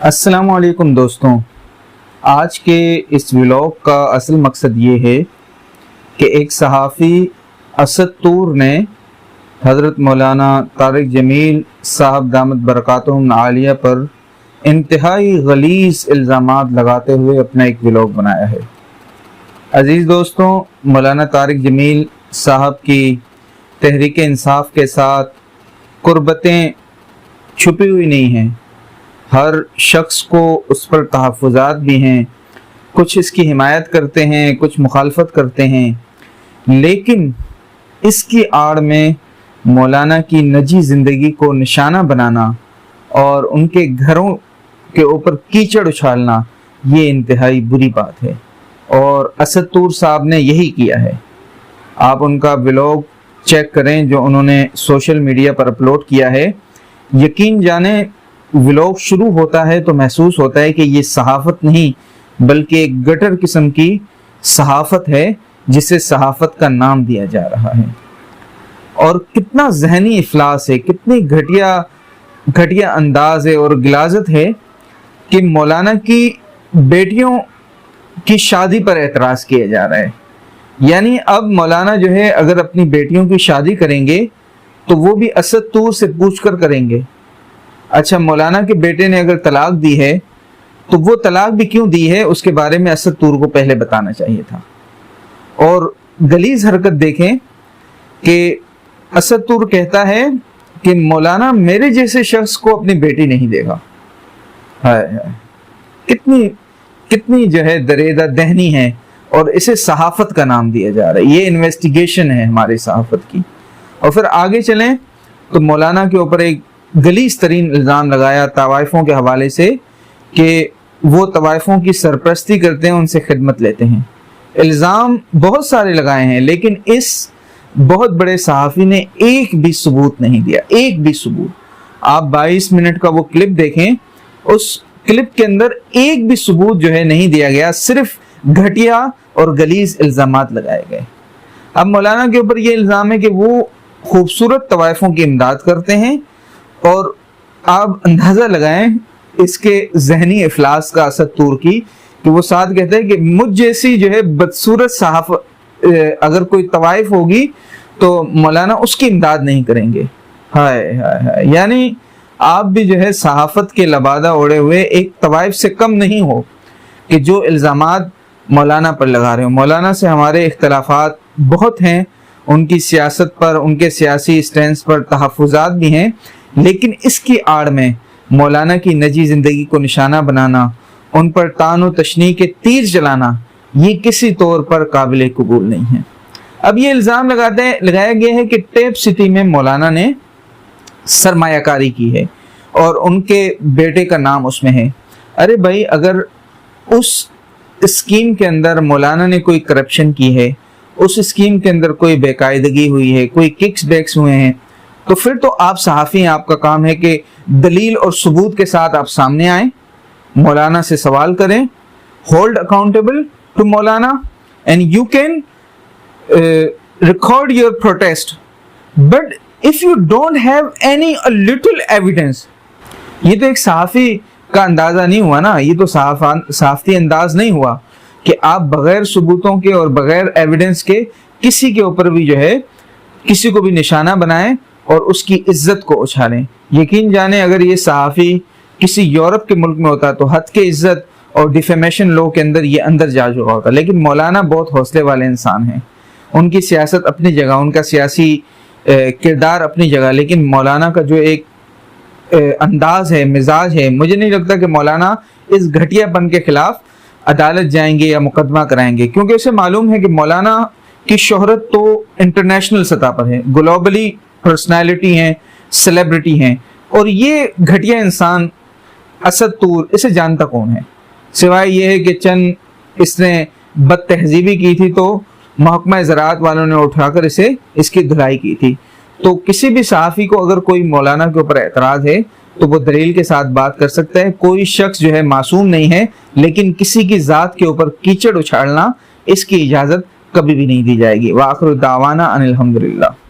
अस्सलाम वालेकुम दोस्तों, आज के इस व्लॉग का असल मकसद ये है कि एक सहाफ़ी असद तूर ने हज़रत मौलाना तारिक जमील साहब दामत बरकातुहुम आलिया पर इंतहाई गलीज़ इल्ज़ामात लगाते हुए अपना एक व्लॉग बनाया है। अज़ीज़ दोस्तों, मौलाना तारिक जमील साहब की तहरीक इंसाफ के साथ कुर्बतें छुपी हुई नहीं हैं। हर शख्स को उस पर तहफ़्फ़ुज़ात भी हैं, कुछ इसकी हिमायत करते हैं, कुछ मुखालफत करते हैं, लेकिन इसकी आड़ में मौलाना की निजी ज़िंदगी को निशाना बनाना और उनके घरों के ऊपर कीचड़ उछालना ये इंतहाई बुरी बात है और असद तूर साहब ने यही किया है। आप उनका व्लॉग चेक करें जो उन्होंने सोशल मीडिया पर अपलोड किया है। यकीन जाने व्लॉग शुरू होता है तो महसूस होता है कि ये सहाफ़त नहीं बल्कि एक गटर किस्म की सहाफ़त है जिसे सहाफ़त का नाम दिया जा रहा है। और कितना ज़हनी इफलास है, कितनी घटिया अंदाज है और गिलाज़त है कि मौलाना की बेटियों की शादी पर एतराज़ किया जा रहा है। यानी अब मौलाना जो है अगर अपनी बेटियों की शादी करेंगे तो वो भी असद तूर से पूछ कर करेंगे। अच्छा, मौलाना के बेटे ने अगर तलाक दी है तो वो तलाक भी क्यों दी है उसके बारे में असद तूर को पहले बताना चाहिए था। और गलीज़ हरकत देखें कि असद तूर कहता है कि मौलाना मेरे जैसे शख्स को अपनी बेटी नहीं देगा। हाय कितनी जो है दरेदा दहनी है और इसे सहाफ़त का नाम दिया जा रहा है। ये इन्वेस्टिगेशन है हमारी सहाफ़त की। और फिर आगे चलें तो मौलाना के ऊपर एक गलीज़ तरीन इल्ज़ाम लगाया तवाइफ़ों के हवाले से कि वो तवाइफ़ों की सरपरस्ती करते हैं, उनसे खिदमत लेते हैं। इल्ज़ाम बहुत सारे लगाए हैं लेकिन इस बहुत बड़े सहाफ़ी ने एक भी सबूत नहीं दिया, एक भी सबूत। आप 22 मिनट का वो क्लिप देखें, उस क्लिप के अंदर एक भी सबूत जो है नहीं दिया गया, सिर्फ घटिया और गलीज़ इल्ज़ामात लगाए गए। अब मौलाना के ऊपर ये इल्ज़ाम है कि वो खूबसूरत तवाइफ़ों की इमदाद करते हैं और आप अंदाज़ा लगाएं इसके ज़हनी इफलास का असद तूर की कि वो साथ कहते हैं कि मुझ जैसी जो है बदसूरत सहाफ़ अगर कोई तवाइफ होगी तो मौलाना उसकी इमदाद नहीं करेंगे। हाय हाय हाय, यानी आप भी जो है सहाफ़त के लबादा ओढ़े हुए एक तवाइफ से कम नहीं हो कि जो इल्ज़ामात मौलाना पर लगा रहे हो। मौलाना से हमारे इख्तलाफात बहुत हैं, उनकी सियासत पर, उनके सियासी स्टैंड पर तहफ़्फ़ुज़ात भी हैं, लेकिन इसकी आड़ में मौलाना की निजी ज़िंदगी को निशाना बनाना, उन पर तान व तशनी के तीर चलाना, ये किसी तौर पर काबिल कबूल नहीं है। अब ये इल्ज़ाम लगाया गया है कि टेप सिटी में मौलाना ने सरमायाकारी की है और उनके बेटे का नाम उसमें है। अरे भाई, अगर उस स्कीम के अंदर मौलाना ने कोई करप्शन की है, उस स्कीम के अंदर कोई बेकायदगी हुई है, कोई किक्स बैक्स हुए हैं, तो फिर तो आप सहाफ़ी हैं, आपका काम है कि दलील और सबूत के साथ आप सामने आएं, मौलाना से सवाल करें, hold accountable to Maulana and you can record your protest. But if you don't have any little evidence, ये तो एक सहाफ़ी का अंदाज़ा नहीं हुआ ना, ये तो सहाफ़ती अंदाज नहीं हुआ कि आप बगैर सबूतों के और बगैर एविडेंस के किसी के ऊपर भी जो है किसी को भी निशाना बनाएं और उसकी इज्जत को उछालें। यकीन जाने अगर ये सहाफ़ी किसी यूरोप के मुल्क में होता तो हद के इज्जत और डिफेमेशन लॉ के अंदर ये अंदर जा चुका होता। लेकिन मौलाना बहुत हौसले वाले इंसान हैं, उनकी सियासत अपनी जगह, उनका सियासी किरदार अपनी जगह, लेकिन मौलाना का जो एक अंदाज है, मिजाज है, मुझे नहीं लगता कि मौलाना इस घटियापन के खिलाफ अदालत जाएंगे या मुकदमा कराएंगे, क्योंकि उसे मालूम है कि मौलाना की शोहरत तो इंटरनेशनल सतह पर है, ग्लोबली पर्सनैलिटी हैं, सेलिब्रिटी हैं। और ये घटिया इंसान असद तूर, इसे जानता कौन है सिवाय ये है कि चंद इसने बद तहजीबी की थी तो महकमा ज़राअत वालों ने उठाकर इसकी धुलाई की थी। तो किसी भी सहाफ़ी को अगर कोई मौलाना के ऊपर एतराज़ है तो वो दलील के साथ बात कर सकता है। कोई शख्स जो है मासूम नहीं है, लेकिन किसी की ज़ात के ऊपर कीचड़ उछालना, इसकी इजाज़त कभी भी नहीं दी जाएगी। व आखिर दावाना अनिल हम्दुलिल्लाह।